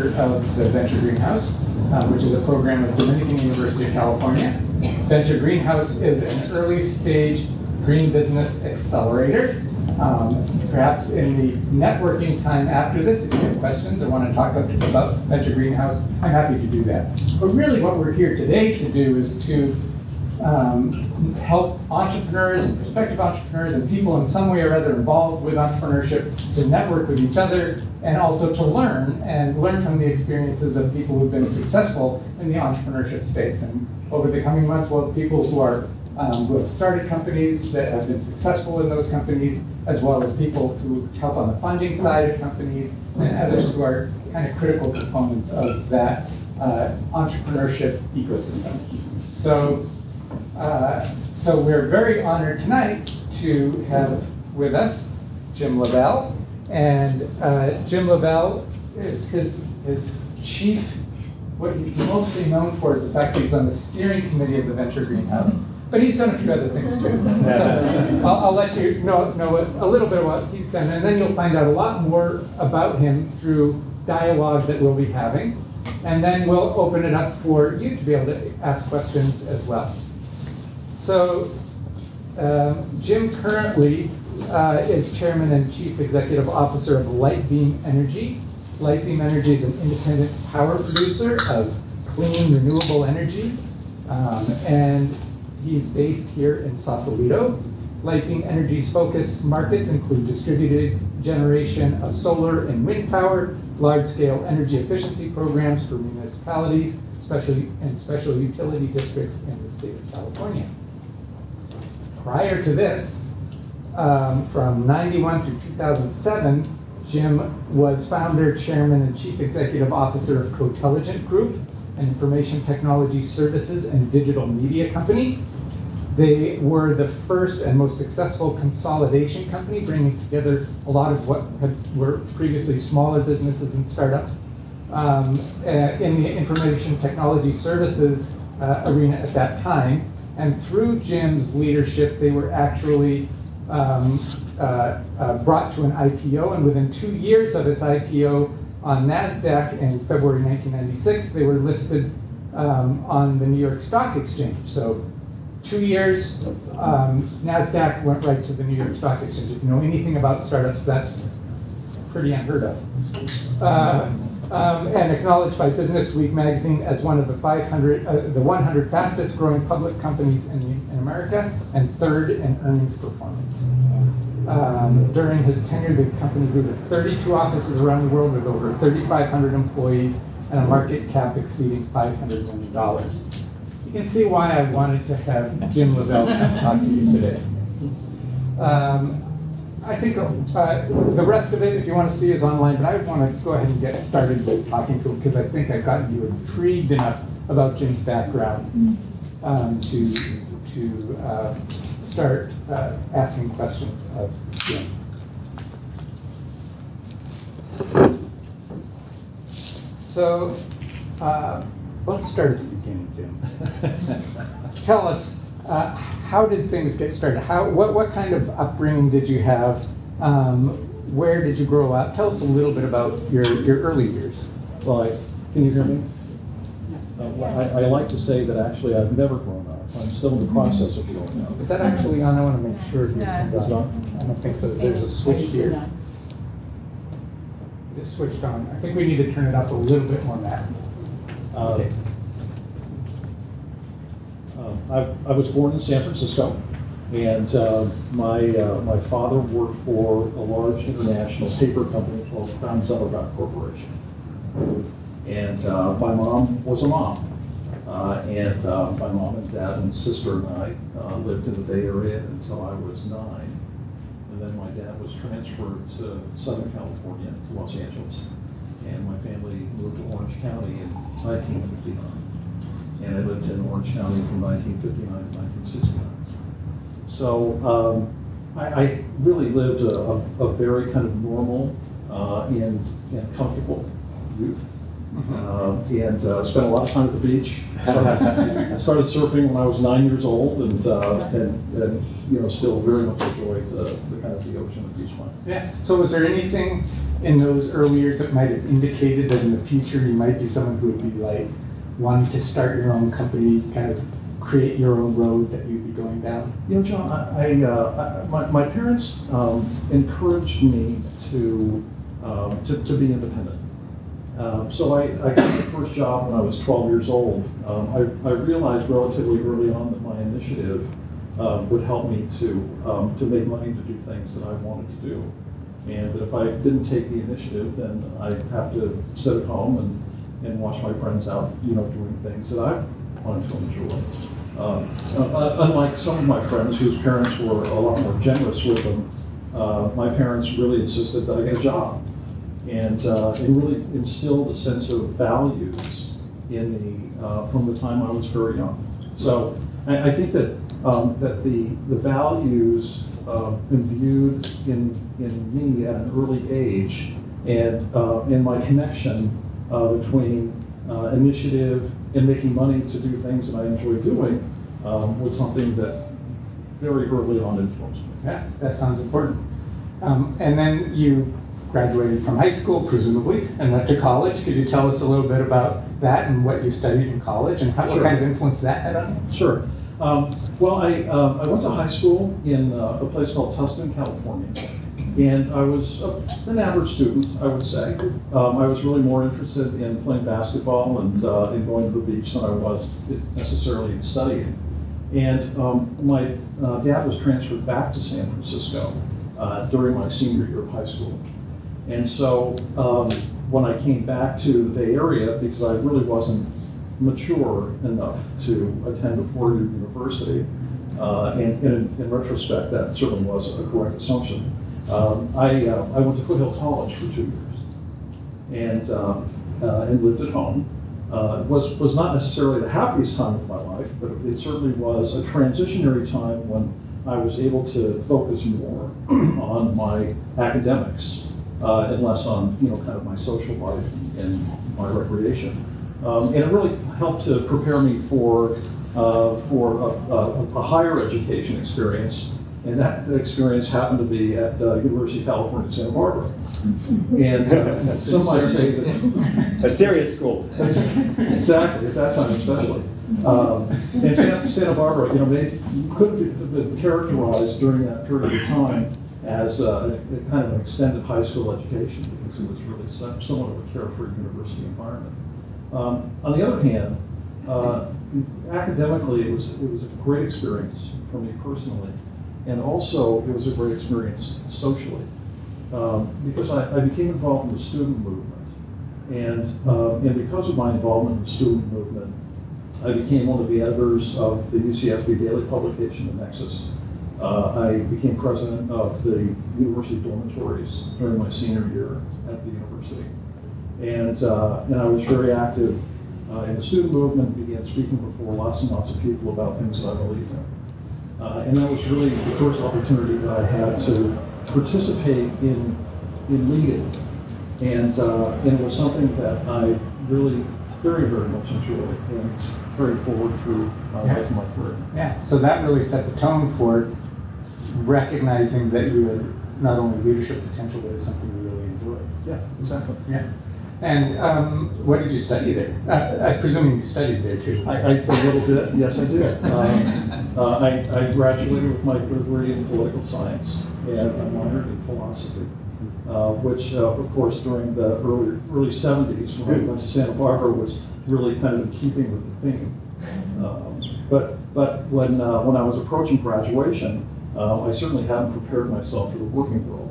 of the Venture Greenhouse, which is a program of Dominican University of California. Venture Greenhouse is an early stage green business accelerator. Perhaps in the networking time after this, if you have questions or want to talk about Venture Greenhouse, I'm happy to do that. But really what we're here today to do is to help entrepreneurs and prospective entrepreneurs and people in some way or other involved with entrepreneurship to network with each other and also to learn from the experiences of people who've been successful in the entrepreneurship space. And over the coming months, we'll have people who have started companies that have been successful in those companies, as well as people who help on the funding side of companies and others who are kind of critical components of that entrepreneurship ecosystem. So we're very honored tonight to have with us Jim Lavelle. And Jim Lavelle is his chief, what he's mostly known for is the fact that he's on the steering committee of the Venture Greenhouse. But he's done a few other things too. So I'll let you know a little bit of what he's done, and then you'll find out a lot more about him through dialogue that we'll be having. And then we'll open it up for you to be able to ask questions as well. So Jim currently is Chairman and Chief Executive Officer of LightBeam Energy. LightBeam Energy is an independent power producer of clean, renewable energy. And he's based here in Sausalito. LightBeam Energy's focus markets include distributed generation of solar and wind power, large-scale energy efficiency programs for municipalities, especially in special utility districts in the state of California. Prior to this, from 91 through 2007, Jim was founder, chairman, and chief executive officer of Cotelligent Group, an information technology services and digital media company. They were the first and most successful consolidation company, bringing together a lot of what were previously smaller businesses and startups in the information technology services arena at that time. And through Jim's leadership, they were actually brought to an IPO, and within 2 years of its IPO on NASDAQ in February 1996, they were listed on the New York Stock Exchange. So 2 years, NASDAQ went right to the New York Stock Exchange. If you know anything about startups, that's pretty unheard of. And acknowledged by Business Week magazine as one of the 100 fastest growing public companies in America, and third in earnings performance. During his tenure, the company grew to 32 offices around the world with over 3,500 employees and a market cap exceeding $500 million. You can see why I wanted to have Jim Lavelle come talk to you today. I think the rest of it, if you want to see, is online, but I want to go ahead and get started with talking to him because I think I've gotten you intrigued enough about Jim's background to start asking questions of Jim. So let's start at the beginning, Jim. Tell us, how did things get started? What kind of upbringing did you have? Where did you grow up? Tell us a little bit about your early years. Well, can you hear me? I like to say that actually I've never grown up. I'm still in the process of growing up. Is that actually on? I want to make sure. It's not? I don't think so. There's a switch here. It is switched on. I think we need to turn it up a little bit more, Matt. Okay. I was born in San Francisco, and my father worked for a large international paper company called Crown Celligent Corporation. And my mom was a mom. And my mom and dad and sister and I lived in the Bay Area until I was 9. And then my dad was transferred to Southern California, to Los Angeles. And my family moved to Orange County in 1959. And I lived in Orange County from 1959 to 1969. So I really lived a very kind of normal and comfortable youth. and spent a lot of time at the beach. I started surfing when I was 9 years old, and still very much enjoy the kind of the ocean and beach life. Yeah. So was there anything in those early years that might have indicated that in the future you might be someone who would be like wanting to start your own company, kind of create your own road that you'd be going down? John, my parents encouraged me to be independent. So I got my first job when I was 12 years old. I realized relatively early on that my initiative would help me to make money to do things that I wanted to do. And that if I didn't take the initiative, then I'd have to sit at home and watch my friends out, doing things that I wanted to enjoy. Unlike some of my friends whose parents were a lot more generous with them, my parents really insisted that I get a job. And really instilled a sense of values in me from the time I was very young. So I think that the values imbued in me at an early age, and in my connection between initiative and making money to do things that I enjoy doing, was something that very early on influenced me. Yeah, that sounds important. And then you graduated from high school, presumably, and went to college. Could you tell us a little bit about that and what you studied in college and what kind of influence that had on you? Sure. Well, I went to high school in a place called Tustin, California, and I was an average student, I would say. I was really more interested in playing basketball and in going to the beach than I was necessarily in studying. And my dad was transferred back to San Francisco during my senior year of high school. And so when I came back to the Bay Area, because I really wasn't mature enough to attend a four-year university, and in retrospect, that certainly was a correct assumption. I went to Foothill College for 2 years, and lived at home. Was not necessarily the happiest time of my life, but it certainly was a transitionary time when I was able to focus more on my academics and less on kind of my social life and my recreation. And it really helped to prepare me for a higher education experience, and that experience happened to be at University of California, Santa Barbara. And some might say that a serious school. Exactly, at that time especially. And Santa Barbara, they could have been characterized during that period of time as a kind of an extended high school education, because it was really somewhat of a carefree university environment. On the other hand, academically, it was a great experience for me personally, and also it was a great experience socially, because I became involved in the student movement, and because of my involvement in the student movement, I became one of the editors of the UCSB daily publication, The Nexus. I became president of the university dormitories during my senior year at the university. And I was very active in the student movement, began speaking before lots and lots of people about things that I believed in. And that was really the first opportunity that I had to participate in leading. And it was something that I really very, very much enjoyed and carried forward through my life and my career. Yeah, so that really set the tone for recognizing that you had not only leadership potential, but it's something you really enjoyed. Yeah, exactly. Yeah. And what did you study there? I presume you studied there too. A little bit, yes I did. I graduated with my degree in political science and I minored in philosophy, which of course during the early 70s when I went to Santa Barbara was really kind of in keeping with the theme. But when I was approaching graduation, I certainly hadn't prepared myself for the working world.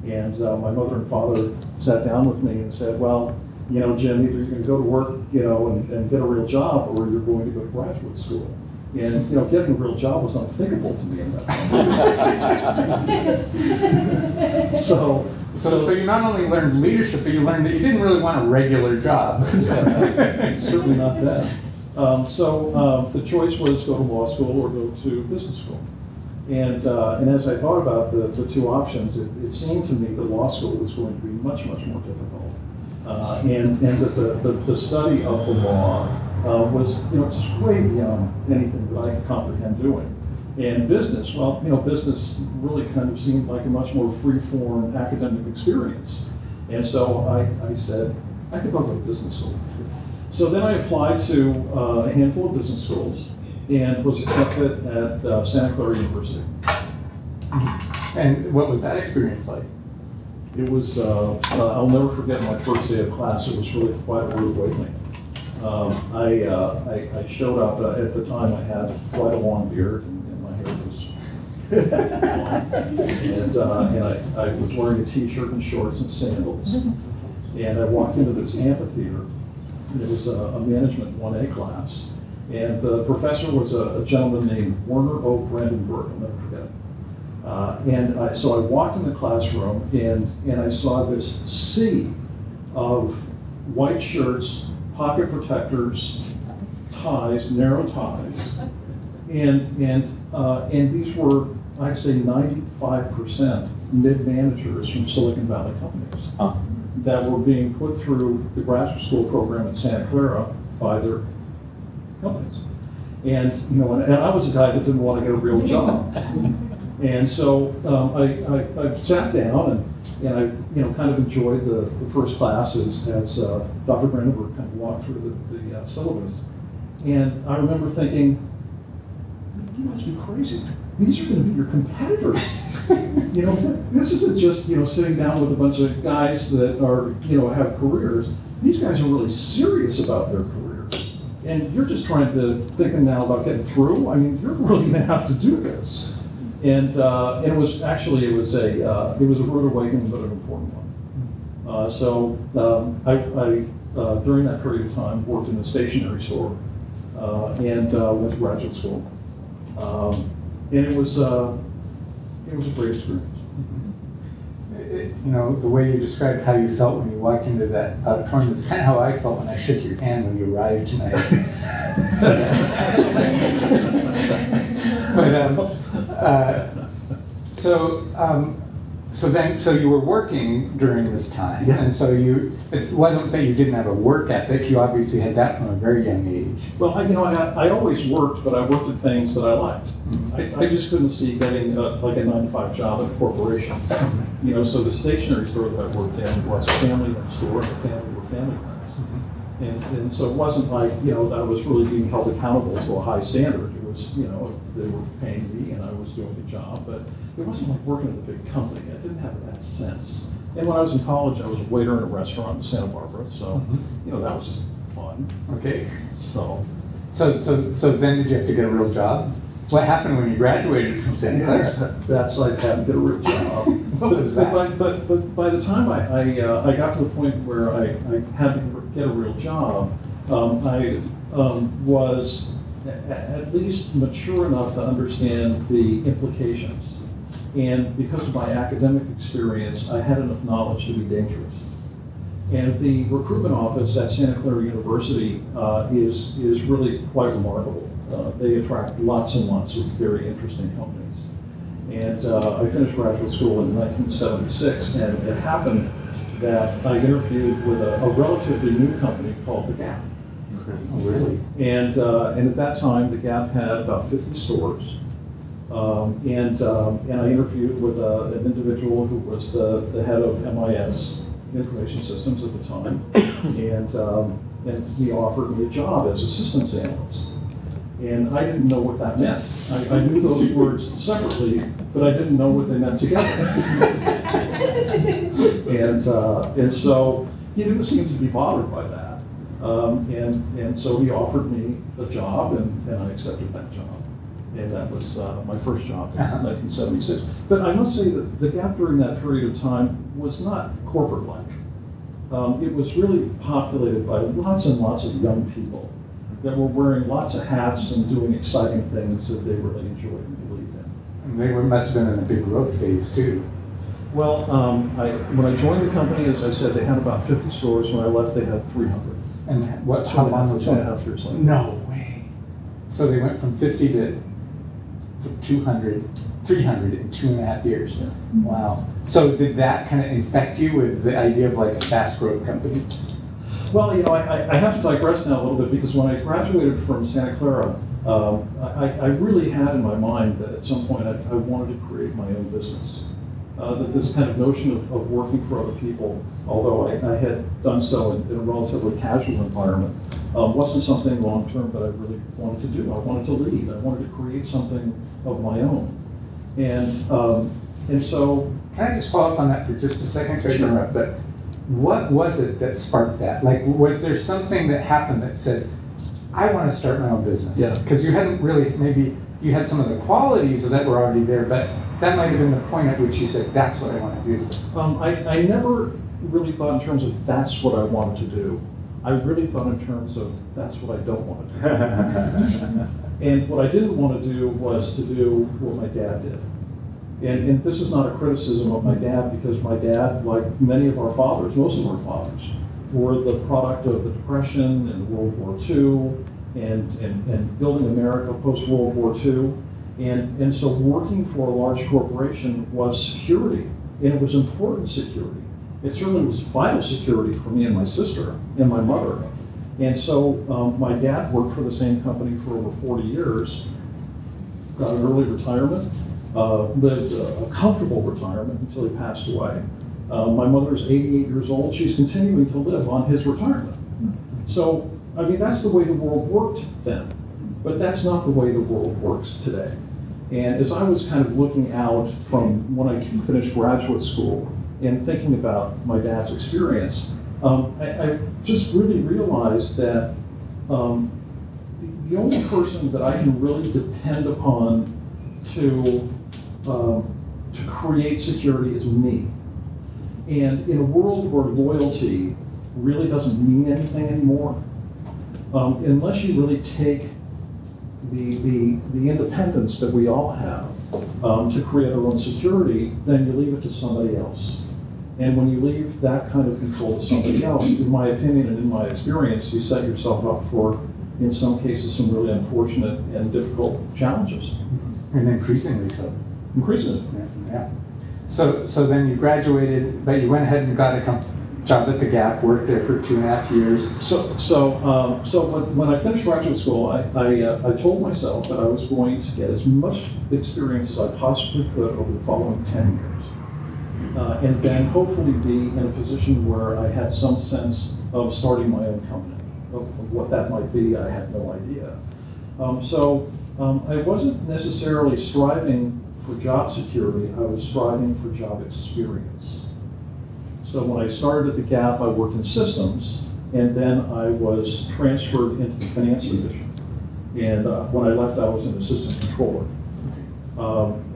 And my mother and father sat down with me and said, well, Jim, either you're going to go to work, and get a real job, or you're going to go to graduate school. And, getting a real job was unthinkable to me in that time. So you not only learned leadership, but you learned that you didn't really want a regular job. Certainly not that. So the choice was go to law school or go to business school. And as I thought about the two options, it seemed to me that law school was going to be much, much more difficult. and that the study of the law was, just way beyond anything that I could comprehend doing. And business, well, business really kind of seemed like a much more free-form academic experience. And so I said, I think I'll go to business school. So then I applied to a handful of business schools and was accepted at Santa Clara University. And what was that experience like? It was, I'll never forget my first day of class. It was really quite a rude awakening. I showed up, at the time I had quite a long beard and my hair was long. And I was wearing a t-shirt and shorts and sandals. And I walked into this amphitheater. It was a management 1A class. And the professor was a gentleman named Werner O. Brandenburg, I'll never forget it. So I walked in the classroom and I saw this sea of white shirts, pocket protectors, ties, narrow ties, and these were, I'd say, 95% mid-managers from Silicon Valley companies that were being put through the graduate school program at Santa Clara by their companies. And and I was a guy that didn't want to get a real job. And so I sat down and I kind of enjoyed the first class as Dr. Brandenburg kind of walked through the syllabus. And I remember thinking, you must be crazy. These are going to be your competitors. This isn't just sitting down with a bunch of guys that are have careers. These guys are really serious about their careers, and you're just thinking now about getting through. I mean, you're really going to have to do this. And it was a rude awakening, but an important one. So I during that period of time worked in a stationery store and went to graduate school. And it was a great experience. The way you described how you felt when you walked into that auditorium is kind of how I felt when I shook your hand when you arrived tonight. So you were working during this time, yeah. And so it wasn't that you didn't have a work ethic. You obviously had that from a very young age. Well, I always worked, but I worked at things that I liked. Mm-hmm. I just couldn't see getting like a 9-to-5 job at a corporation. So the stationery store that I worked in was a family store, and the family were family friends. Mm-hmm. And so it wasn't like that I was really being held accountable to a high standard. It was they were paying me and I was doing the job, but it wasn't like working at a big company. I didn't have that sense. And when I was in college, I was a waiter in a restaurant in Santa Barbara, so that was just fun. Okay. So then did you have to get a real job? What happened when you graduated from Santa Clara? That's like having to get a real job. What was that? But by the time I got to the point where I had to get a real job, I was at least mature enough to understand the implications. And because of my academic experience, I had enough knowledge to be dangerous. And the recruitment office at Santa Clara University is really quite remarkable. They attract lots and lots of very interesting companies. And I finished graduate school in 1976, and it happened that I interviewed with a relatively new company called The Gap. Oh, really? And at that time, The Gap had about 50 stores. And I interviewed with an individual who was the head of MIS, Information Systems at the time, and he offered me a job as a systems analyst. And I didn't know what that meant. I knew those words separately, but I didn't know what they meant together. And so he didn't seem to be bothered by that. And so he offered me a job, and I accepted that job. And that was my first job in 1976. But I must say that The Gap during that period of time was not corporate-like. It was really populated by lots and lots of young people that were wearing lots of hats and doing exciting things that they really enjoyed and believed in. And they must have been in a big growth phase too. Well, when I joined the company, as I said, they had about 50 stores. When I left, they had 300. And how long was that? 2.5 years later. No way. So they went from 50 to from 300 in 2.5 years. Yeah. Wow. So did that kind of infect you with the idea of like a fast growth company? Well, you know, I have to digress now a little bit, because when I graduated from Santa Clara, I really had in my mind that at some point I wanted to create my own business. That this kind of notion of working for other people, although I had done so in a relatively casual environment, wasn't something long-term that I really wanted to do. I wanted to lead. I wanted to create something of my own. And so... Can I just follow up on that for just a second? Sorry to Sure. interrupt, but what was it that sparked that? Like, was there something that happened that said, I want to start my own business? Yeah. Because you hadn't really, maybe you had some of the qualities that were already there, but that might have been the point at which you said, that's what I want to do. I never really thought in terms of that's what I wanted to do. I really thought in terms of that's what I don't want to do. And what I didn't want to do was to do what my dad did. And this is not a criticism of my dad, because my dad, like many of our fathers, most of our fathers, were the product of the Depression and World War II and building America post-World War II. And so working for a large corporation was security, and it was important security. It certainly was vital security for me and my sister and my mother. And so my dad worked for the same company for over 40 years, got an early retirement, lived a comfortable retirement until he passed away. My mother's 88 years old. She's continuing to live on his retirement. So, I mean, that's the way the world worked then, but that's not the way the world works today. And as I was kind of looking out from when I finished graduate school and thinking about my dad's experience, I just really realized that the only person that I can really depend upon to create security is me. And in a world where loyalty really doesn't mean anything anymore, unless you really take the independence that we all have to create our own security, then you leave it to somebody else. And when you leave that kind of control to somebody else, in my opinion and in my experience, you set yourself up for, in some cases, some really unfortunate and difficult challenges. And increasingly so. Increasingly. Yeah. So then you graduated, but you went ahead and got a job at the Gap, worked there for 2.5 years. So when I finished graduate school, I told myself that I was going to get as much experience as I possibly could over the following 10 years. And then hopefully be in a position where I had some sense of starting my own company. Of what that might be, I had no idea. I wasn't necessarily striving for job security, I was striving for job experience. So when I started at the Gap, I worked in systems, and then I was transferred into the finance division. And when I left, I was an assistant controller.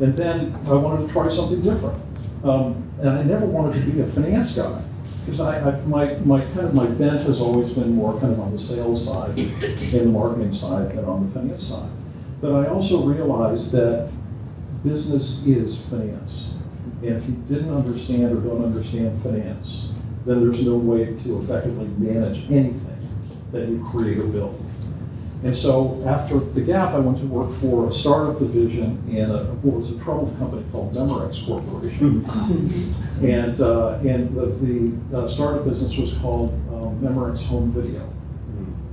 And then I wanted to try something different. And I never wanted to be a finance guy, because my bent has always been more kind of on the sales side and the marketing side than on the finance side. But I also realized that business is finance. And if you didn't understand or don't understand finance, then there's no way to effectively manage anything that you create or build. And so after the Gap, I went to work for a startup division in what was a troubled company called Memorex Corporation. And the startup business was called Memorex Home Video.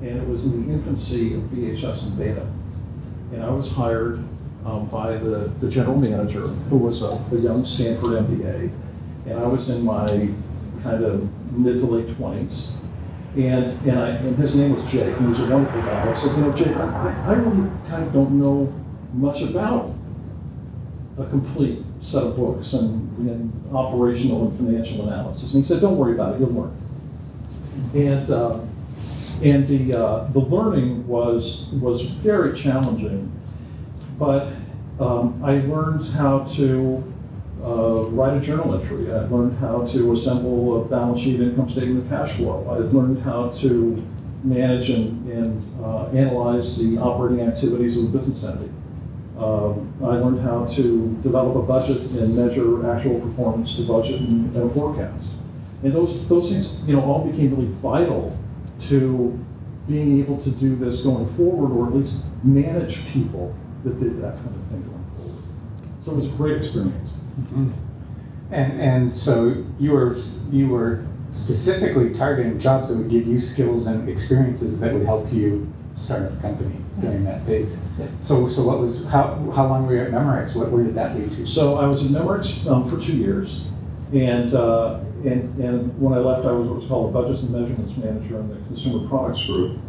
And it was in the infancy of VHS and Beta. And I was hired by the general manager, who was a young Stanford MBA. And I was in my kind of mid to late 20s. And his name was Jake, and he was a wonderful guy. I said, you know, Jake, I really kind of don't know much about a complete set of books and operational and financial analysis. And he said, don't worry about it, you'll learn. And the learning was very challenging, but I learned how to write a journal entry. I learned how to assemble a balance sheet, income statement, and cash flow. I learned how to manage and analyze the operating activities of the business entity. I learned how to develop a budget and measure actual performance to budget and a forecast. And those things, you know, all became really vital to being able to do this going forward, or at least manage people that did that kind of thing going forward. So it was a great experience. Mm-hmm. And so you were specifically targeting jobs that would give you skills and experiences that would help you start a company during that phase. So what was how long were you at Memorex? Where did that lead to? So I was at Memorex for 2 years, and when I left, I was what was called a budgets and measurements manager in the consumer products group,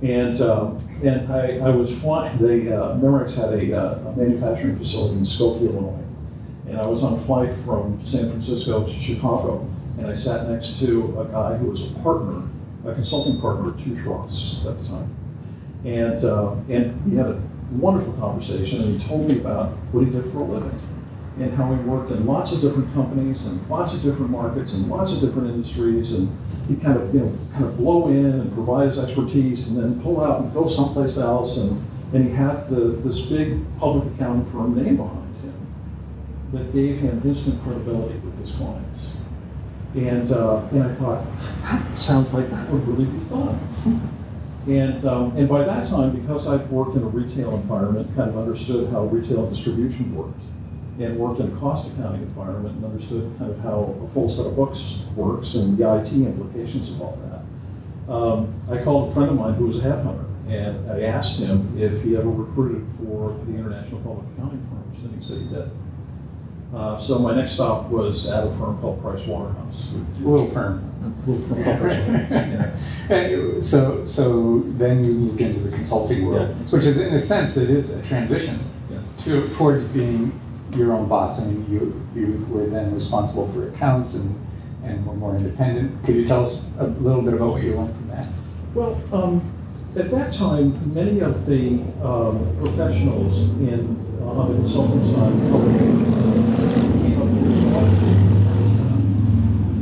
and I was flying. Memorex had a manufacturing facility in Skokie, Illinois, and I was on a flight from San Francisco to Chicago, and I sat next to a guy who was a partner, a consulting partner at Touche Ross at the time. And we had a wonderful conversation, and he told me about what he did for a living and how he worked in lots of different companies and lots of different markets and lots of different industries, and he kind of blow in and provide his expertise and then pull out and go someplace else, and he had this big public accounting firm name behind him that gave him instant credibility with his clients. And I thought, that sounds like that would really be fun. And by that time, because I'd worked in a retail environment, kind of understood how retail distribution worked, and worked in a cost accounting environment and understood kind of how a full set of books works and the IT implications of all that, I called a friend of mine who was a headhunter, and I asked him if he ever recruited for the international public accounting firms, and he said he did. So my next stop was at a firm called Price Waterhouse. Little firm. Yeah. And so then you moved into the consulting world, Yeah. which is, in a sense, it is a transition Yeah. towards being your own boss. I mean, you were then responsible for accounts and were more independent. Could you tell us a little bit about what you learned from that? Well, at that time, many of the professionals on the consulting side came up with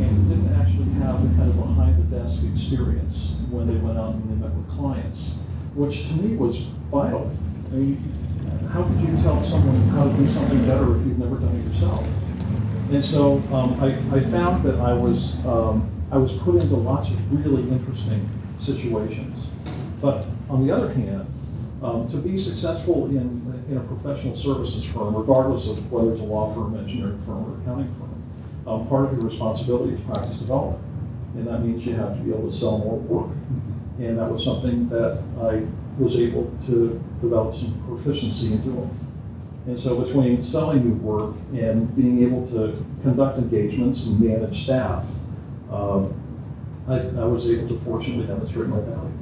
and didn't actually have the kind of behind-the-desk experience when they went out and they met with clients, which to me was vital. I mean, how could you tell someone how to do something better if you've never done it yourself? And so I found that I was put into lots of really interesting situations. But on the other hand, to be successful in a professional services firm, regardless of whether it's a law firm, engineering firm, or accounting firm, part of your responsibility is practice development. And that means you have to be able to sell more work. And that was something that I was able to develop some proficiency in doing. And so between selling new work and being able to conduct engagements and manage staff, I was able to fortunately demonstrate my value.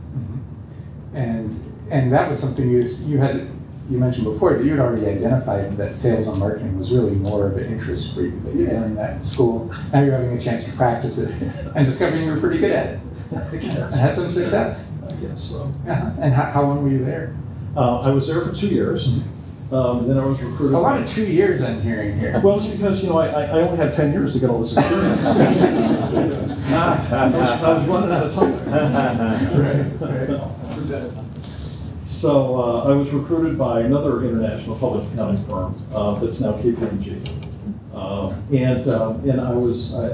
And that was something you mentioned before that you had already identified that sales and marketing was really more of an interest for you. That you learned that in school. Now you're having a chance to practice it and discovering you were pretty good at it. And had some success. I guess so. Yeah. And how long were you there? I was there for 2 years. Then I was recruited. A lot of 2 years I'm hearing here. Well, it's because I only had 10 years to get all this experience. I was running out of time. That's right. So I was recruited by another international public accounting firm that's now KPMG, and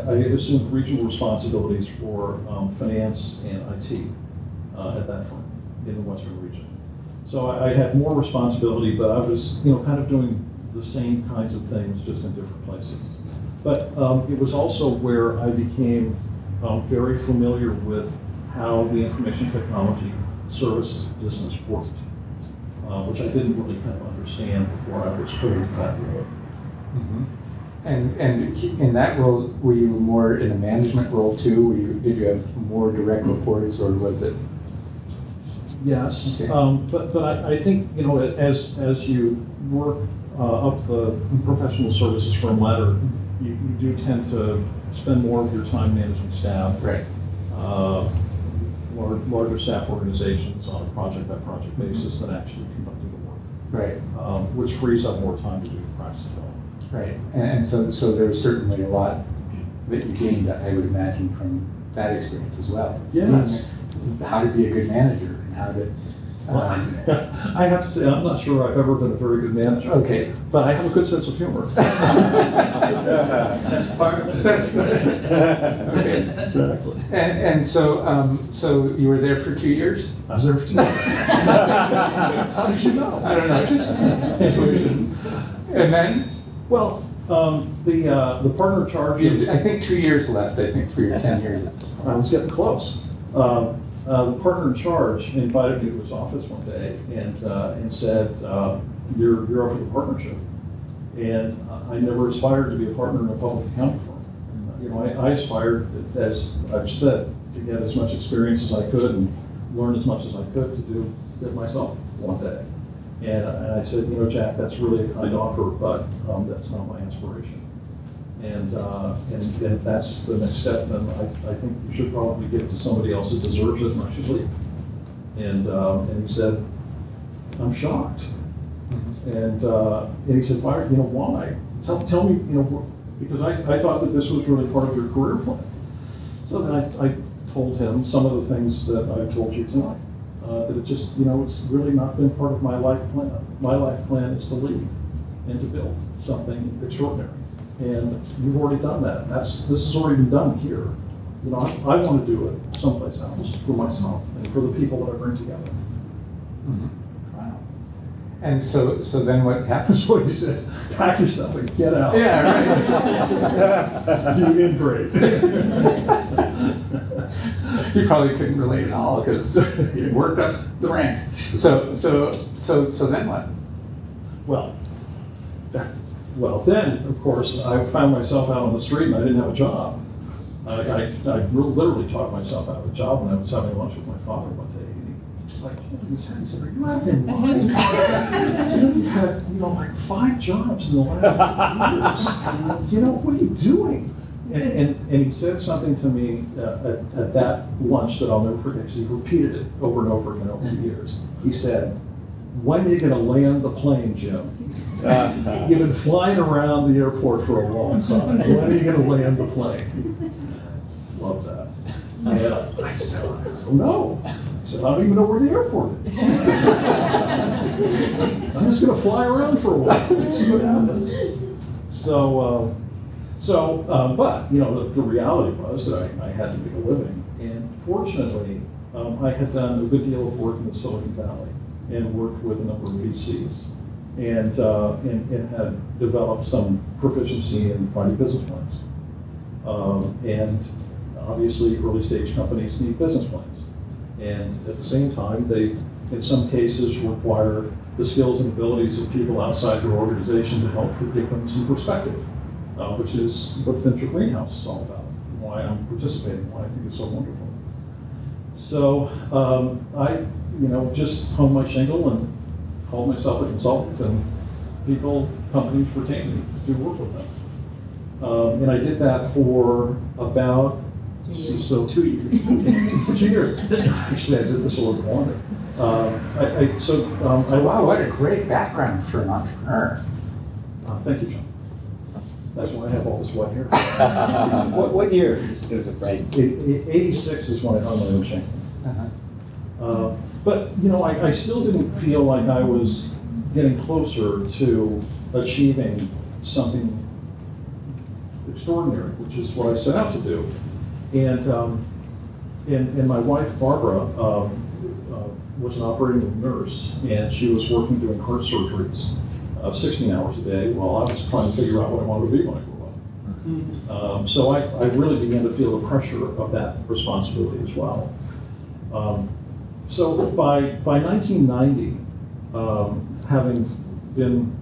I assumed regional responsibilities for finance and IT at that firm in the Western region. So I had more responsibility, but I was kind of doing the same kinds of things, just in different places. But it was also where I became very familiar with how the information technology services business worked, which I didn't really kind of understand before I was put into that role. And in that role, were you more in a management role too? Did you have more direct reports, or was it? Yes, Okay. but I think as you work up the professional services firm ladder, you do tend to spend more of your time managing staff. Right. Larger staff organizations on a project-by-project basis than actually conducting the work. Right. Which frees up more time to do practice development. Right. And so there's certainly a lot that you gained, I would imagine, from that experience as well. Yes. How to be a good manager and how to. I have to say, I'm not sure I've ever been a very good manager. Okay. But I have a good sense of humor. That's part of it. That's okay. Exactly. And so you were there for 2 years? I was there for 2 years. How did you know? I don't know, just intuition. And then? Well, the partner in charge. I think 2 years left, I think, for your 10 years at this point. I was getting close. The partner in charge invited me to his office one day and said, you're up for the partnership. And I never aspired to be a partner in a public accounting firm. You know, I aspired, as I've said, to get as much experience as I could and learn as much as I could to do it myself one day. And I said, you know, Jack, that's really a kind offer, but that's not my aspiration. And if that's the next step, then I think you should probably give it to somebody else that deserves it, and I should leave. And he said, I'm shocked. And he said, why? You know, why? Tell me, you know, because I thought that this was really part of your career plan. So then I told him some of the things that I've told you tonight. That it just, you know, it's really not been part of my life plan. My life plan is to lead and to build something extraordinary. And you've already done that. This has already been done here. You know, I want to do it someplace else for myself and for the people that I bring together. Mm-hmm. Wow. And so then what happens? That's what he said. Pack yourself and get out. Yeah, right. You integrate. You probably couldn't relate at all because you worked up the ranks. So then what? Well, then, of course, I found myself out on the street and I didn't have a job. I literally talked myself out of a job when I was having lunch with my father one day. And he was like, holy his head. He said, are you out in mind? You had, you know, like 5 jobs in the last 2 years. You know, what are you doing? And he said something to me at that lunch that I'll never forget, because he repeated it over and over again over the years. He said, when are you going to land the plane, Jim? You've been flying around the airport for a long time. When are you going to land the plane? Love that. And I said, I don't know. I said, I don't even know where the airport is. I'm just going to fly around for a while and see what happens. But you know, the reality was that I had to make a living, and fortunately, I had done a good deal of work in the Silicon Valley and worked with a number of VCs, and had developed some proficiency in writing business plans. And obviously, early stage companies need business plans, and at the same time, they, in some cases, require the skills and abilities of people outside their organization to help give them some perspective. Which is what Venture Greenhouse is all about, why I'm participating, why I think it's so wonderful. So I, you know, just hung my shingle and called myself a consultant, and companies retained me to do work with them. And I did that for about 2 years. 2 years. Actually, I did this a little bit longer. Wow, what a great background for an entrepreneur. Thank you, John. That's why I have all this white hair. What year is it, right? 86 is when I hung my own shingle. Uh-huh. But you know, I still didn't feel like I was getting closer to achieving something extraordinary, which is what I set out to do. And my wife Barbara was an operating nurse, and she was working doing heart surgeries 16 hours a day while I was trying to figure out what I wanted to be when I grew up. So I really began to feel the pressure of that responsibility as well. So by 1990, having been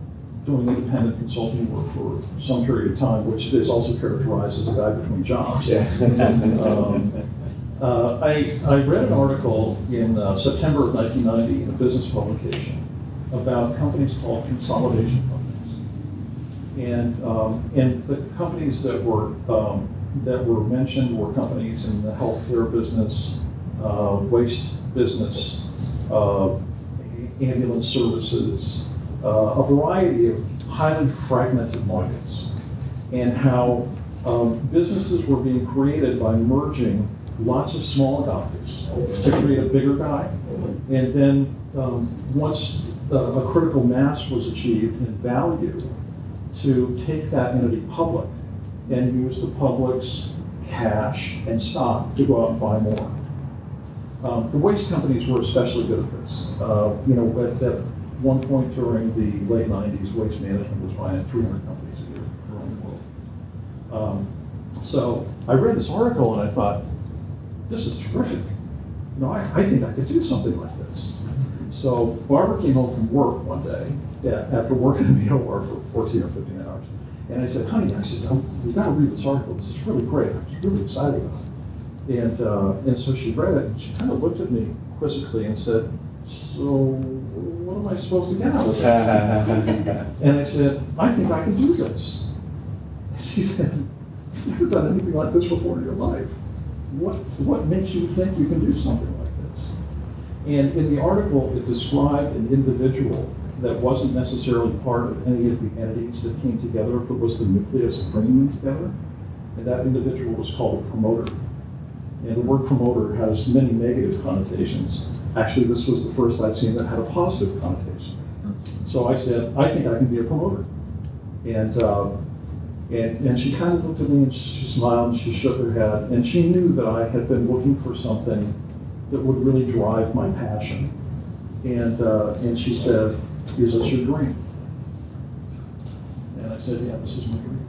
doing independent consulting work for some period of time, which is also characterized as a guy between jobs, I read an article in September of 1990 in a business publication about companies called consolidation companies, and the companies that were mentioned were companies in the healthcare business, waste business, ambulance services, a variety of highly fragmented markets, and how businesses were being created by merging lots of small guys to create a bigger guy, and then once a critical mass was achieved in value, to take that entity public and use the public's cash and stock to go out and buy more. The waste companies were especially good at this. You know, one point during the late 90s, waste management was buying 300 companies a year around the world. So I read this article and I thought, this is terrific. I think I could do something like this. So Barbara came home from work one day, after working in the OR for 14 or 15 hours. And I said, honey, you got to read this article. This is really great. I was really excited about it. And so she read it, and she kind of looked at me quizzically and said, so what am I supposed to get out of this? And I said, I think I can do this. And she said, you've never done anything like this before in your life. What makes you think you can do something like this? And in the article, it described an individual that wasn't necessarily part of any of the entities that came together, but was the nucleus of bringing them together. And that individual was called a promoter. And the word promoter has many negative connotations. Actually, this was the first I'd seen that had a positive connotation. So I said, I think I can be a promoter. And she kind of looked at me and she smiled and she shook her head. And she knew that I had been looking for something that would really drive my passion. And she said, is this your dream? And I said, yeah, this is my dream.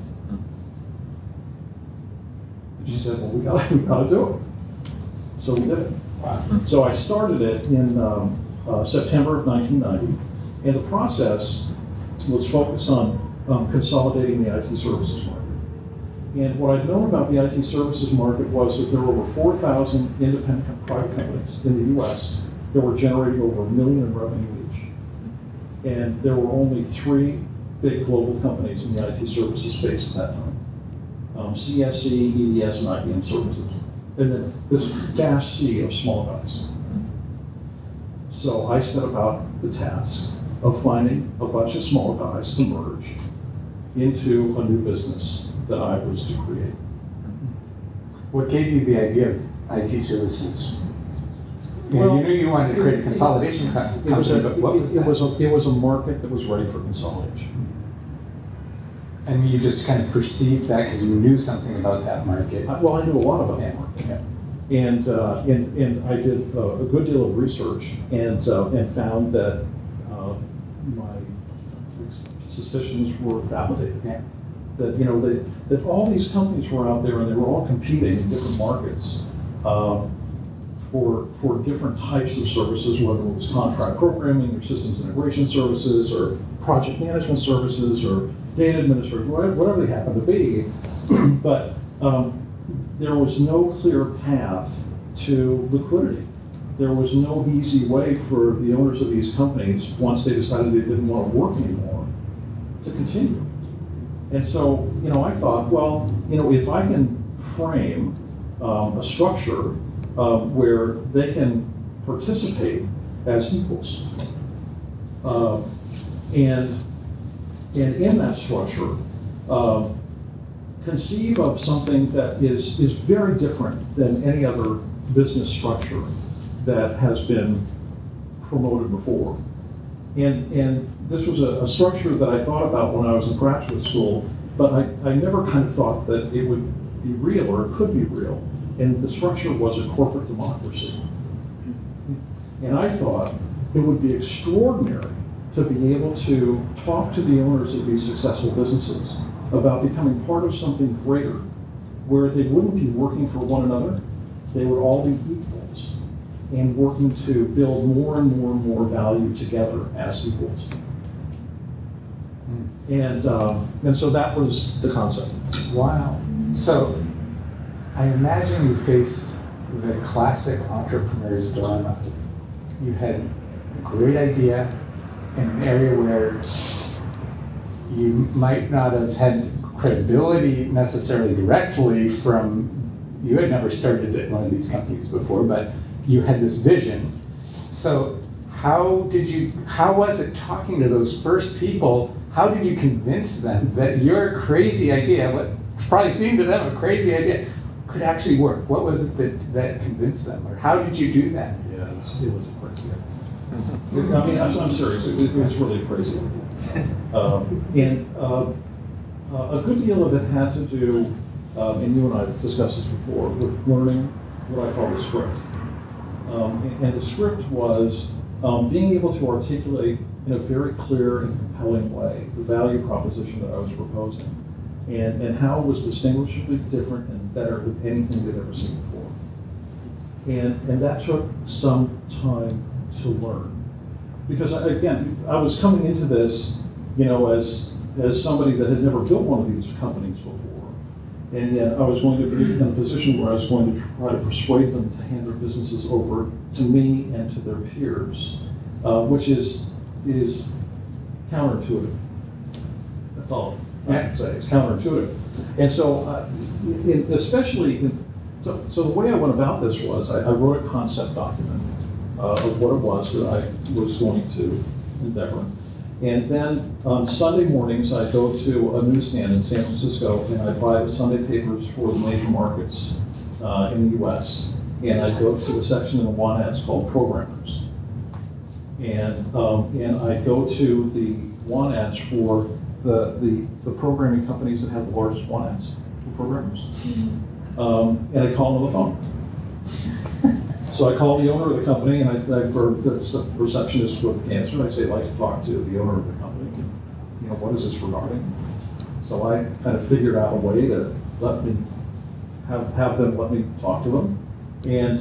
And she said, well, we gotta do it. So we did it. Wow. So I started it in September of 1990, and the process was focused on consolidating the IT services market. And what I'd known about the IT services market was that there were over 4,000 independent private companies in the US that were generating over $1 million in revenue each. And there were only 3 big global companies in the IT services space at that time. CSC, EDS, and IBM Services. And then this vast sea of small guys. So I set about the task of finding a bunch of small guys to merge into a new business that I was to create. What gave you the idea of IT services? Well, you knew you wanted to create a consolidation company, but what was that? It was a market that was ready for consolidation. And you just kind of perceived that because you knew something about that market. Well, I knew a lot about that market. Yeah. And I did a good deal of research and found that my suspicions were validated. Yeah. That that all these companies were out there and they were all competing in different markets for different types of services, whether it was contract programming or systems integration services or project management services or data administration, whatever they happen to be. But there was no clear path to liquidity. There was no easy way for the owners of these companies, once they decided they didn't want to work anymore, to continue. And so, I thought, well, if I can frame a structure where they can participate as equals, and in that structure, conceive of something that is very different than any other business structure that has been promoted before. And this was a structure that I thought about when I was in graduate school, but I never kind of thought that it would be real or it could be real. And the structure was a corporate democracy. And I thought it would be extraordinary to be able to talk to the owners of these successful businesses about becoming part of something greater, where they wouldn't be working for one another, they would all be equals and working to build more and more and more value together as equals. And so that was the concept. Wow. So I imagine you faced the classic entrepreneur's dilemma. You had a great idea in an area where you might not have had credibility necessarily directly from, you had never started at one of these companies before, but you had this vision. So how was it talking to those first people? How did you convince them that your crazy idea, what probably seemed to them a crazy idea, could actually work? What was it that convinced them? Or how did you do that? Yeah, it was a crazy idea. I mean, I'm serious. It was really a crazy idea. And a good deal of it had to do, and you and I discussed this before, with learning what I call the script. And the script was being able to articulate in a very clear and compelling way the value proposition that I was proposing, and how it was distinguishably different and better than anything they'd ever seen before. And that took some time to learn. Because I was coming into this, as somebody that had never built one of these companies before. And yet I was going to be in a position where I was going to try to persuade them to hand their businesses over to me and to their peers, which is counterintuitive. That's all I can say. It's counterintuitive. And so, so the way I went about this was I wrote a concept document of what it was that I was going to endeavor. And then on Sunday mornings, I go to a newsstand in San Francisco and I buy the Sunday papers for the major markets in the US. And I go to the section in the want ads called programmers. And I go to the want ads for the programming companies that have the largest want ads for programmers. And I call them on the phone. So I call the owner of the company, and for the receptionist with cancer, I say, I'd like to talk to the owner of the company. What is this regarding? So I kind of figured out a way to let me have them let me talk to them. And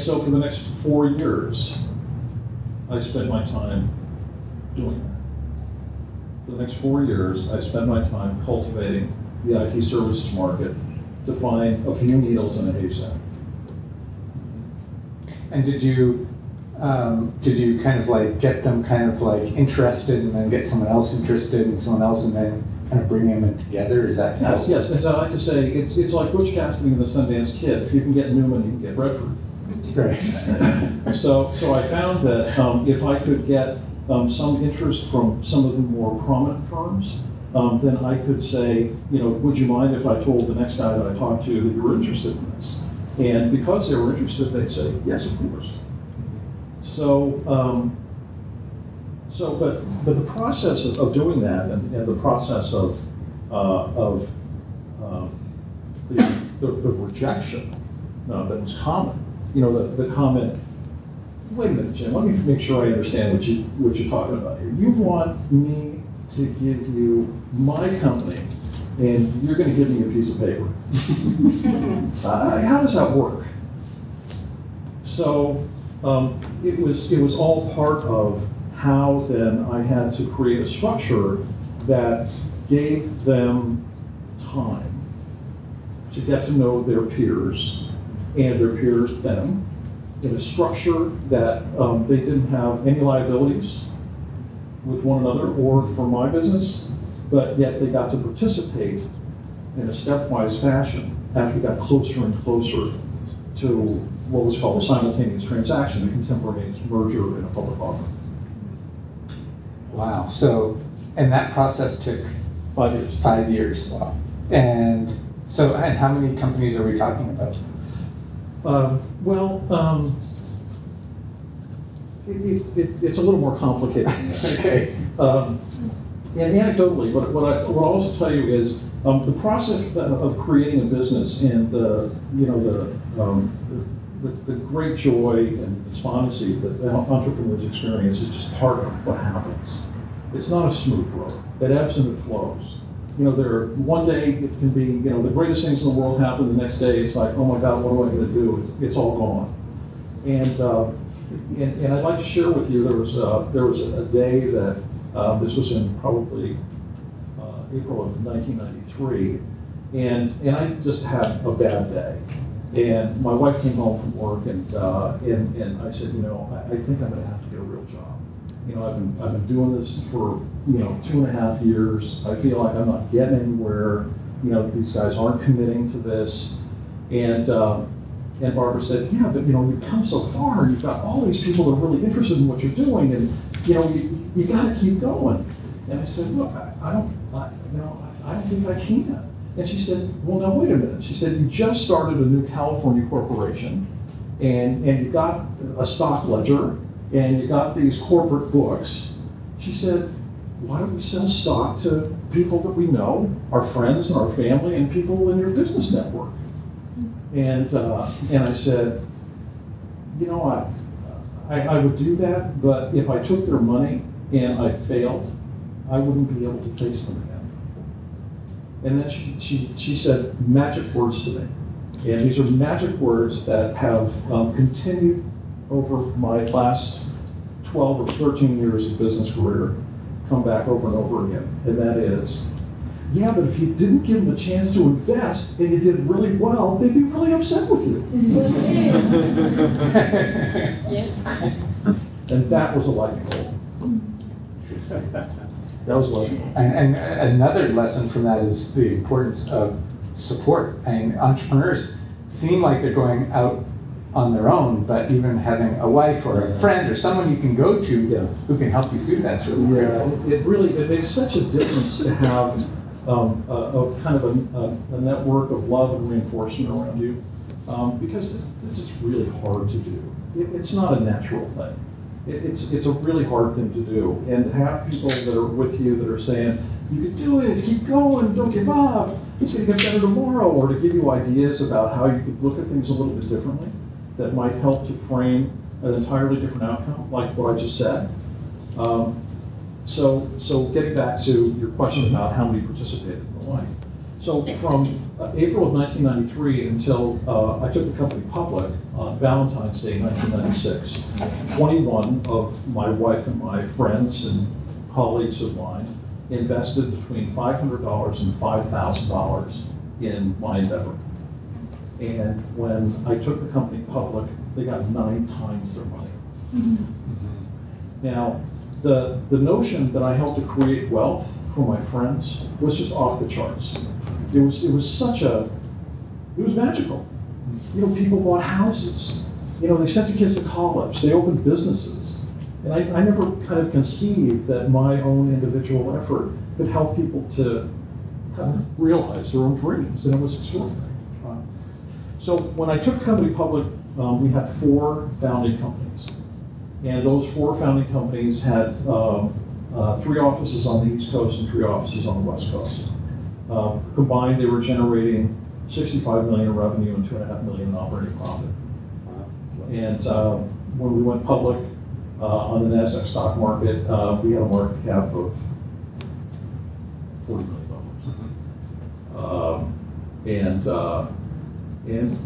so for the next 4 years, I spent my time doing that. For the next 4 years, I spent my time cultivating the IT services market to find a few needles in a haystack. And did you kind of like get them kind of like interested and then get someone else interested and someone else and then kind of bring them in together? Is that Yes, yes. As I like to say, it's like Butch Cassidy and the Sundance Kid. If you can get Newman, you can get Redford. Right. So I found that if I could get some interest from some of the more prominent firms, then I could say, would you mind if I told the next guy that I talked to that you were interested in this? And because they were interested, they'd say, yes, of course. But the process of doing that and the process of the rejection that was common, the comment, wait a minute, Jim, let me make sure I understand what you're talking about here. You want me to give you my company, and you're going to give me a piece of paper. How does that work? So it was all part of how then I had to create a structure that gave them time to get to know their peers and their peers them, in a structure that they didn't have any liabilities with one another or for my business, but yet they got to participate in a stepwise fashion as we got closer and closer to what was called a simultaneous transaction, a contemporaneous merger in a public offering. Wow. So, and that process took 5 years. 5 years. Wow. And so, and how many companies are we talking about? It's a little more complicated than that. Okay. And anecdotally, what I'll also tell you is the process of creating a business and the great joy and despondency that the entrepreneurs experience is just part of what happens. It's not a smooth road. It ebbs and it flows. One day it can be, the greatest things in the world happen. The next day it's like, oh my God, what am I going to do? It's all gone. And I'd like to share with you, there was a day that this was in probably April of 1993, and I just had a bad day. And my wife came home from work, and I said, I think I'm going to have to get a real job. I've been doing this for 2.5 years. I feel like I'm not getting anywhere. These guys aren't committing to this. And Barbara said, yeah, but you've come so far. You've got all these people that are really interested in what you're doing, and you got to keep going. And I said, look, I don't think I can. And she said, well, now wait a minute. She said, you just started a new California corporation, and you got a stock ledger, and you got these corporate books. She said, why don't we sell stock to people that we know, our friends and our family, and people in your business network? And I said, I would do that, but if I took their money and I failed, I wouldn't be able to face them again. And then she said magic words to me. And these are magic words that have continued over my last 12 or 13 years of business career, come back over and over again. And that is, yeah, but if you didn't give them a chance to invest and you did really well, they'd be really upset with you. And that was a lightning bolt. That was a lightning bolt. And another lesson from that is the importance of support. And entrepreneurs seem like they're going out on their own, but even having a wife or a friend or someone you can go to who can help you through that's really critical. It makes such a difference to have a kind of a network of love and reinforcement around you, because this is really hard to do. It's not a natural thing. It's a really hard thing to do, and to have people that are with you that are saying, you can do it, keep going, don't give up, it's going to get better tomorrow, or to give you ideas about how you could look at things a little bit differently that might help to frame an entirely different outcome, like what I just said. So getting back to your question about how many participated in the like. So from April of 1993 until I took the company public on Valentine's Day 1996, 21 of my wife and my friends and colleagues of mine invested between $500 and $5,000 in my endeavor. And when I took the company public, they got 9 times their money. Now, the notion that I helped to create wealth for my friends was just off the charts. It was magical. You know, people bought houses. You know, they sent the kids to college. They opened businesses. And I never kind of conceived that my own individual effort could help people to kind of realize their own dreams, and it was extraordinary. So when I took the company public, we had 4 founding companies. And those 4 founding companies had 3 offices on the East Coast and 3 offices on the West Coast. Combined, they were generating $65 million in revenue and $2.5 million in operating profit. And when we went public on the NASDAQ stock market, we had a market cap of $40 million. And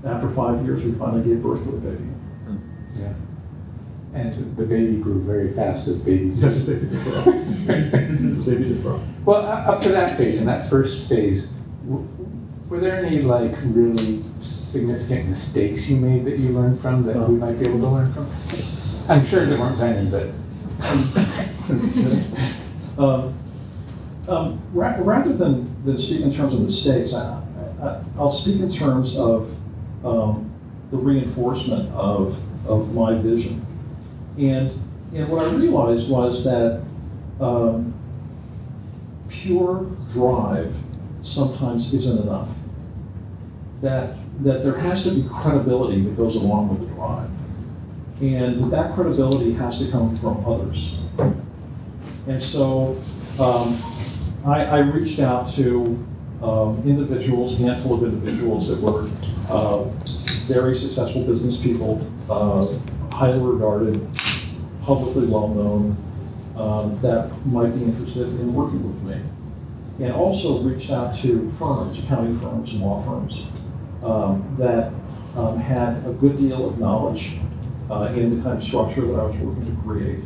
after 5 years, we finally gave birth to a baby. Yeah. And the baby grew very fast as babies do. Yes, the baby did grow. The baby did grow. Well, up to that phase, in that first phase, were there any like really significant mistakes you made that you learned from that we might be able to learn from? I'm sure there weren't many, but. Rather than speak in terms of mistakes, I'll speak in terms of the reinforcement of my vision. And what I realized was that pure drive sometimes isn't enough. That there has to be credibility that goes along with the drive. And that credibility has to come from others. And so I reached out to individuals, a handful of individuals that were very successful business people, highly regarded, publicly well known, that might be interested in working with me. And also reached out to firms, accounting firms and law firms, that had a good deal of knowledge in the kind of structure that I was working to create.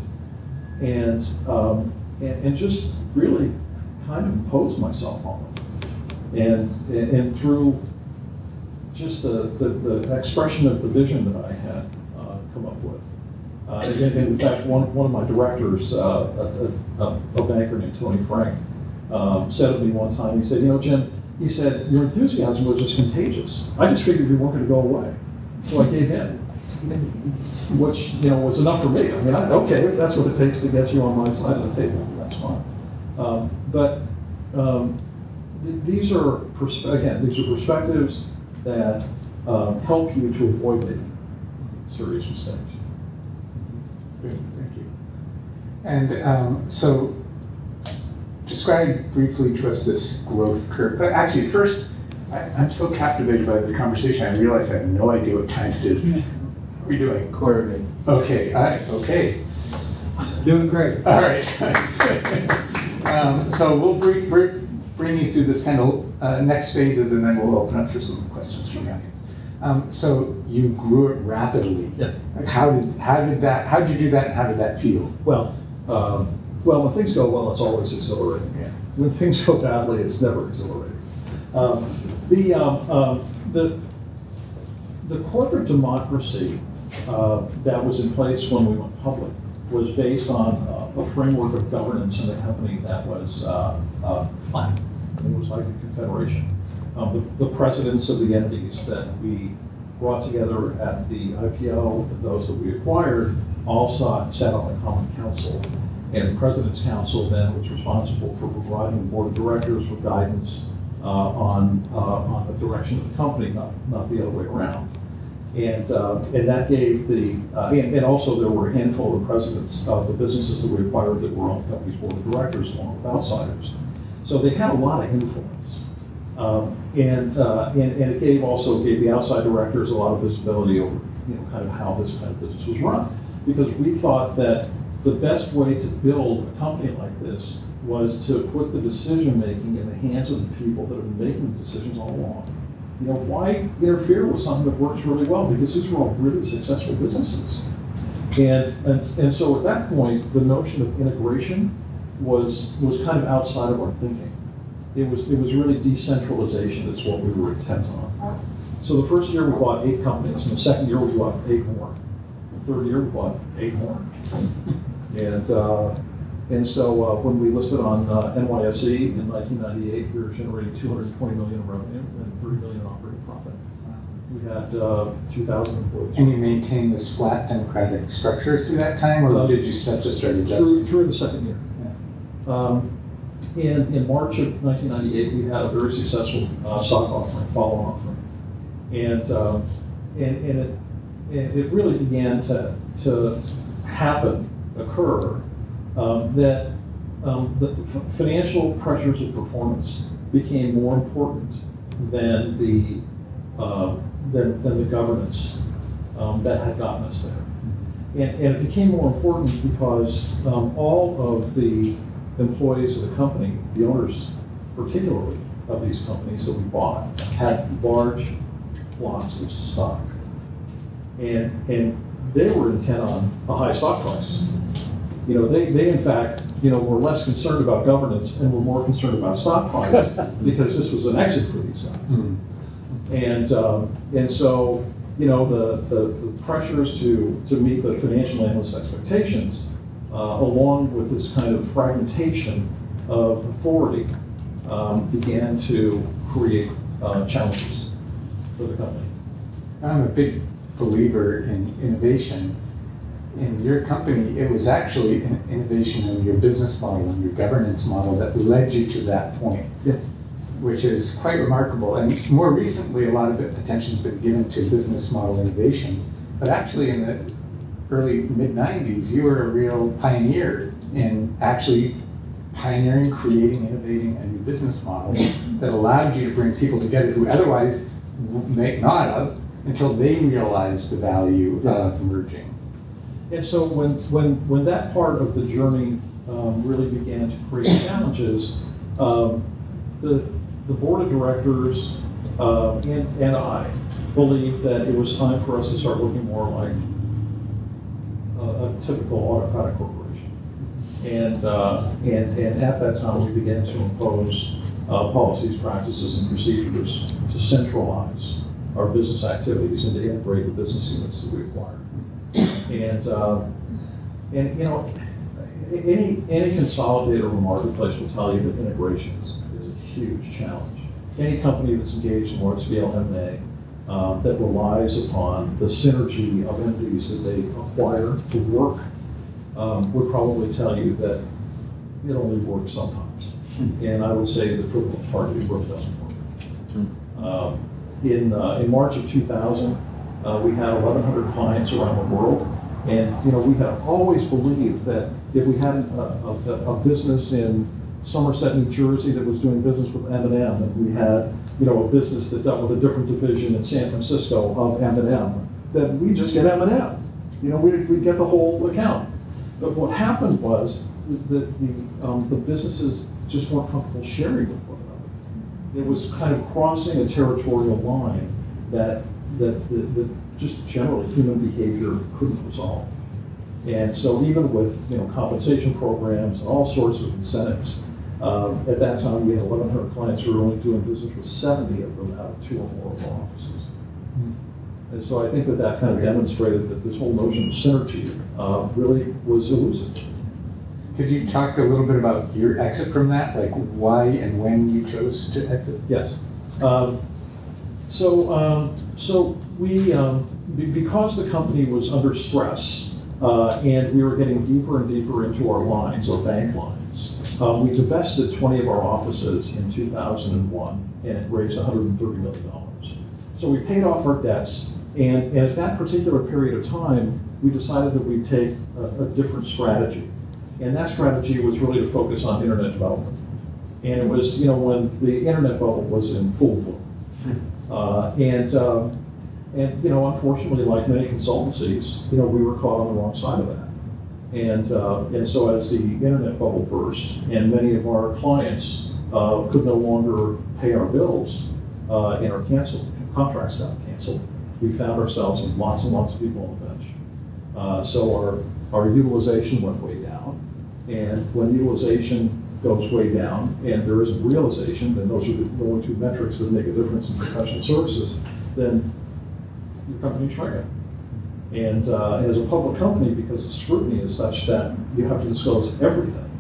And just really kind of impose myself on them. And through just the expression of the vision that I had come up with. And in fact, one of my directors, a banker named Tony Frank, said to me one time, he said, you know, Jim, he said, your enthusiasm was just contagious. I just figured you weren't going to go away. So I gave in. Which, you know, was enough for me. I mean, okay, if that's what it takes to get you on my side of the table, that's fine. These are perspectives that help you to avoid making serious mistakes. Good, thank you. And so, describe briefly to us this growth curve. But actually, first, I'm so captivated by this conversation, I realize I have no idea what time it is. are we doing? Quarterly. Okay, okay. Doing great. All right. So we'll bring you through this kind of next phases, and then we'll open up for some questions from the audience. So you grew it rapidly. Yeah. Like how did you do that, and how did that feel? Well, when things go well, it's always exhilarating. Yeah. When things go badly, it's never exhilarating. The corporate democracy that was in place when we went public was based on a framework of governance in the company that was flat. It was like a confederation. The presidents of the entities that we brought together at the IPO, those that we acquired, all sat on a common council. And the President's Council then was responsible for providing the board of directors with guidance on the direction of the company, not the other way around. And that gave and also there were a handful of presidents of the businesses that we acquired that were on the company's board of directors along with outsiders. So they had a lot of influence. And it also gave the outside directors a lot of visibility over kind of how this kind of business was run. Because we thought that the best way to build a company like this was to put the decision making in the hands of the people that have been making the decisions all along. Why interfere with something that works really well? Because these were all really successful businesses. And so at that point, the notion of integration was kind of outside of our thinking. It was really decentralization is what we were intent on. So the first year we bought 8 companies, and the second year we bought 8 more. The third year we bought 8 more. And so when we listed on NYSE in 1998, we were generating $220 million in revenue and $30 million in operating profit. We had 2,000 employees. And you maintained this flat democratic structure through that time, or did you just start adjusting? Through the second year. Yeah. And in March of 1998, we had a very successful stock offering, follow-on offering. And it really began to occur, that the financial pressures of performance became more important than the governance that had gotten us there. And it became more important because all of the employees of the company, the owners particularly of these companies that we bought, had large blocks of stock. And they were intent on a high stock price. They in fact, were less concerned about governance and were more concerned about stock price because this was an exit for these guys. And so, the pressures to meet the financial analyst expectations, along with this kind of fragmentation of authority, began to create challenges for the company. I'm a big believer in innovation. In your company, it was actually an innovation in your business model and your governance model that led you to that point, yeah. Which is quite remarkable. And more recently, a lot of attention's been given to business model innovation. But actually, in the early mid-90s, you were a real pioneer in actually pioneering, creating, innovating a new business model that allowed you to bring people together who otherwise may not have until they realized the value of merging. And so when that part of the journey really began to create challenges, the board of directors and I believed that it was time for us to start looking more like a typical autocratic corporation. And at that time, we began to impose policies, practices, and procedures to centralize our business activities and to integrate the business units that we acquired. And any consolidator of a marketplace will tell you that integration is a huge challenge. Any company that's engaged in large-scale M&A that relies upon the synergy of entities that they acquire to work would probably tell you that it only works sometimes. And I would say that for the most part, it works doesn't work. In March of 2000, we had 1,100 clients around the world. And we had always believed that if we had a business in Somerset, New Jersey that was doing business with M&M, and we had a business that dealt with a different division in San Francisco of M&M, that we just get M&M. You know, we'd get the whole account. But what happened was that the businesses just weren't comfortable sharing with one another. It was kind of crossing a territorial line that just generally human behavior couldn't resolve. And so even with compensation programs and all sorts of incentives, at that time we had 1,100 clients who were only doing business with 70 of them out of 2 or more of our offices. And so I think that kind of demonstrated that this whole notion of synergy really was elusive. Could you talk a little bit about your exit from that, like why and when you chose to exit? Yes. So we, because the company was under stress and we were getting deeper and deeper into our lines, our bank lines, we divested 20 of our offices in 2001 and it raised $130 million. So we paid off our debts, and at that particular period of time, we decided that we'd take a different strategy. And that strategy was really to focus on internet development. And it was, when the internet bubble was in full bloom. Unfortunately, like many consultancies, we were caught on the wrong side of that. And so as the internet bubble burst, and many of our clients could no longer pay our bills and our contracts got canceled, we found ourselves with lots and lots of people on the bench. So our utilization went way down, and when utilization goes way down and there isn't realization, then those are the only two metrics that make a difference in professional services, then your company's shrinking. And as a public company, because the scrutiny is such that you have to disclose everything,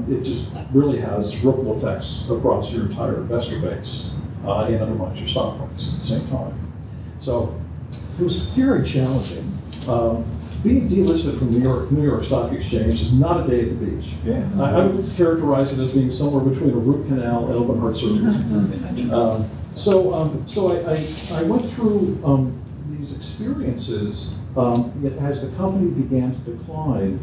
it just really has ripple effects across your entire investor base and undermines your stock price at the same time. So it was very challenging. Being delisted from New York Stock Exchange is not a day at the beach. Yeah. I would characterize it as being somewhere between a root canal and open heart surgery. So I went through these experiences as the company began to decline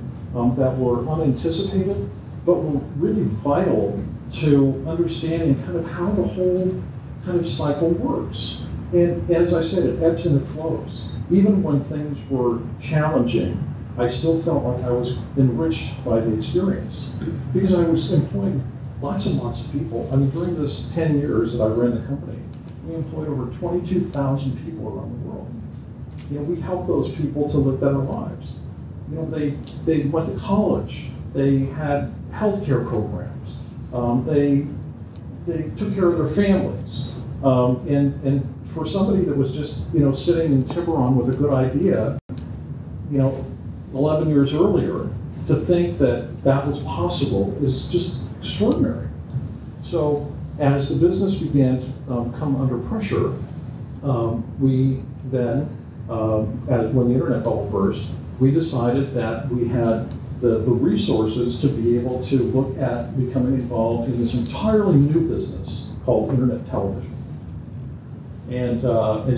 that were unanticipated, but were really vital to understanding kind of how the whole kind of cycle works. And as I said, it ebbs and it flows. Even when things were challenging, I still felt like I was enriched by the experience because I was employing lots and lots of people. I mean, during this 10 years that I ran the company, we employed over 22,000 people around the world. We helped those people to live better lives. They went to college. They had healthcare programs. They took care of their families. And for somebody that was just, sitting in Tiburon with a good idea, 11 years earlier, to think that that was possible is just extraordinary. So as the business began to come under pressure, we then, when the internet bubble burst, we decided that we had the resources to be able to look at becoming involved in this entirely new business called internet television. And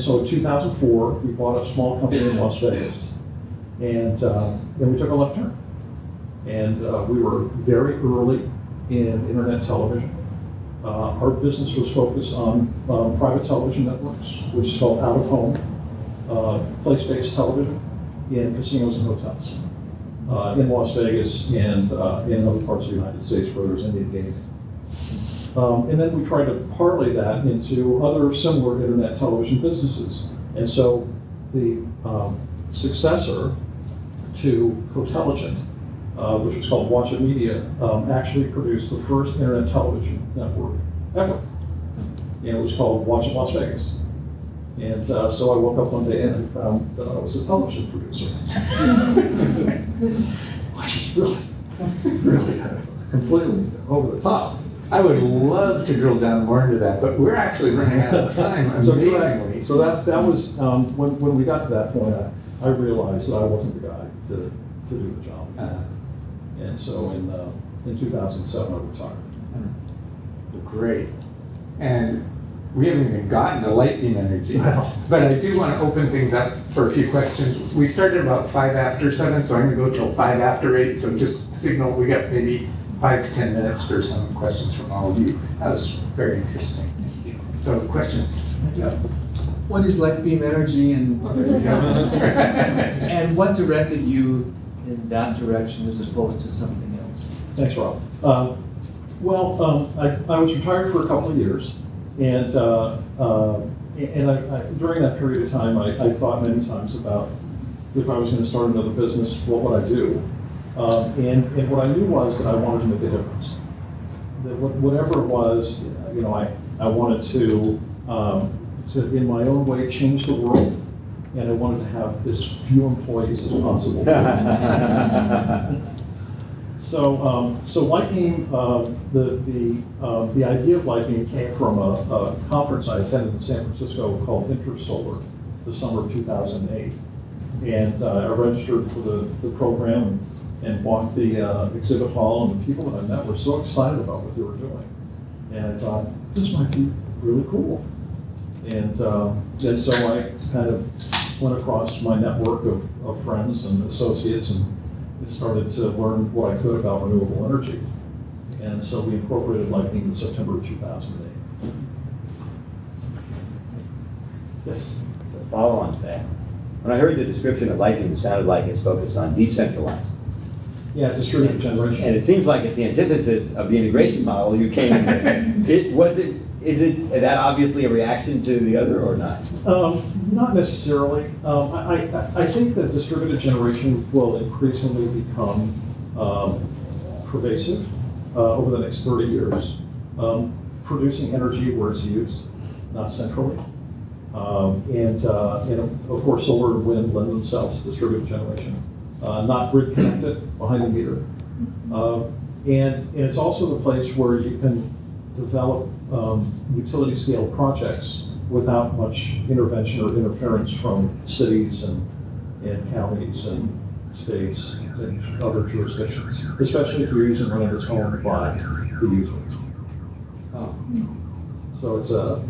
so in 2004, we bought a small company in Las Vegas, and we took a left turn. And we were very early in internet television. Our business was focused on private television networks, which is called out-of-home, place-based television in casinos and hotels in Las Vegas and in other parts of the United States where there's Indian gaming. And then we tried to parlay that into other similar internet television businesses. And so the successor to Cotelligent, which was called Watch It Media, actually produced the first internet television network ever. And it was called Watch It Las Vegas. And so I woke up one day and I found that I was a television producer. Which is really completely over the top. I would love to drill down more into that, but we're actually running out of time, amazingly. So that was, when we got to that point, I realized that I wasn't the guy to do the job. And so in 2007, I retired. Great. And we haven't even gotten to LightBeam Energy, but I do want to open things up for a few questions. We started about 5 after 7, so I'm going to go till 5 after 8, so just signal we got maybe 5 to 10 minutes for some questions from all of you. That was very interesting. So questions? Yeah. What is LightBeam Energy and what directed you in that direction as opposed to something else? Thanks, Rob. I was retired for a couple of years, and during that period of time, I thought many times about if I was going to start another business, what would I do? And what I knew was that I wanted to make a difference. That whatever it was, I wanted to in my own way change the world, and I wanted to have as few employees as possible. So LightBeam, the idea of LightBeam came from a conference I attended in San Francisco called InterSolar, the summer of 2008. And I registered for the program and walked the exhibit hall, and the people that I met were so excited about what they were doing. And I thought, this might be really cool. And so I kind of went across my network of friends and associates and started to learn what I could about renewable energy. And so we incorporated LightBeam in September of 2008. Yes? So follow on to that. When I heard the description of LightBeam, it sounded like it's focused on decentralized. Yeah, distributed generation. And it seems like it's the antithesis of the integration model you came with. Is it that obviously a reaction to the other or not? Not necessarily. I think that distributed generation will increasingly become pervasive over the next 30 years. Producing energy where it's used, not centrally. And of course, solar and wind lend themselves to distributed generation. Not grid connected behind the meter. And it's also the place where you can develop utility scale projects without much intervention or interference from cities and counties and states and other jurisdictions, especially if you're using land that's owned by the user. So it's a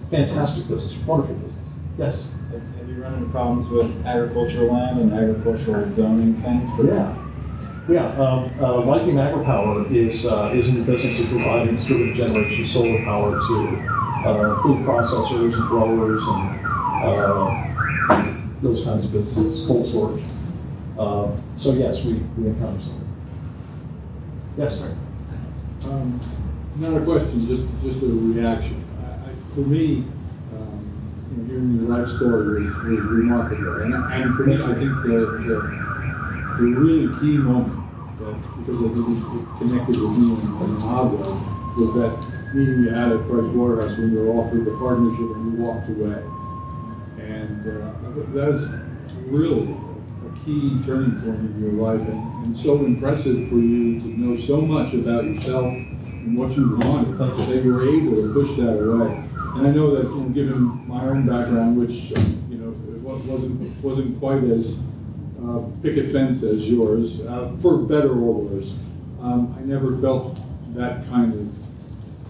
fantastic business, wonderful business. Yes. Have you run into problems with agricultural land and agricultural zoning things? LightBeam AgriPower is in the business of providing distributed generation solar power to food processors and growers and those kinds of businesses, cold storage. So yes, we encounter some. Yes, sir. Not a question, just a reaction. For me, hearing your life story was remarkable, and for me, I think the really key moment, because I think it connected with me and Lavelle, was that meeting you had at Price Waterhouse when you were offered the partnership and you walked away. And that was really a key turning point in your life, and so impressive for you to know so much about yourself and what you wanted, that you were able to push that away. And I know that, given my own background, which it wasn't quite as picket fence as yours, for better or worse, I never felt that kind of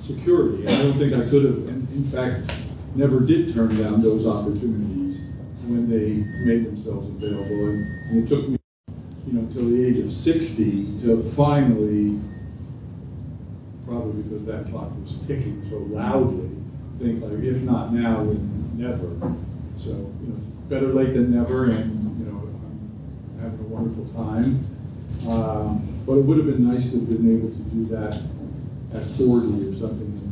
security. I don't think I could have, and in fact, never did turn down those opportunities when they made themselves available. And it took me, until the age of 60 to finally, probably because that clock was ticking so loudly, think like, if not now, then never. So, better late than never, and I'm having a wonderful time. But it would have been nice to have been able to do that at 40 or something, and,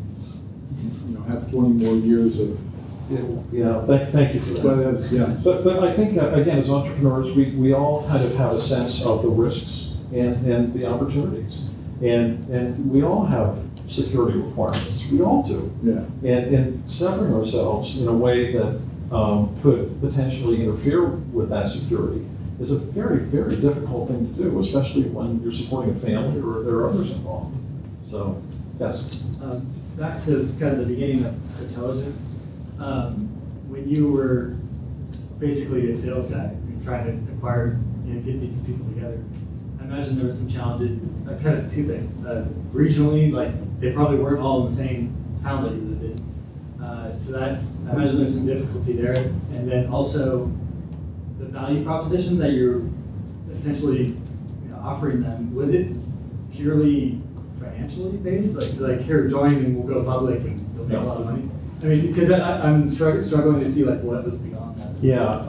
have 20 more years of. Thank you for that. But I think again, as entrepreneurs, we all kind of have a sense of the risks and the opportunities, and we all have security requirements. We all do. Yeah. And severing ourselves in a way that could potentially interfere with that security is a very, very difficult thing to do, especially when you're supporting a family or there are others involved. So, yes. Back to kind of the beginning of Cotelligent, when you were basically a sales guy, you're trying to acquire, get these people together. I imagine there were some challenges, kind of two things. Regionally, like they probably weren't all in the same town that you lived in. So that, I imagine there's some difficulty there. And then also the value proposition that you're essentially offering them, was it purely financially based? Like here, join and we'll go public and you'll make a lot of money? I mean, because I'm struggling to see like what was beyond that. Yeah,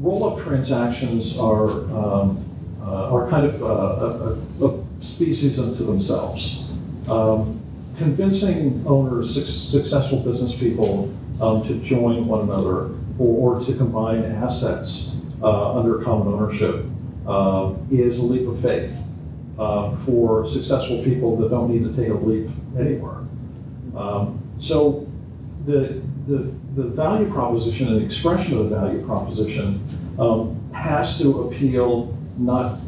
roll-up transactions are kind of a species unto themselves. Convincing owners, successful business people, to join one another or to combine assets under common ownership is a leap of faith for successful people that don't need to take a leap anywhere. So the value proposition and the expression of the value proposition has to appeal not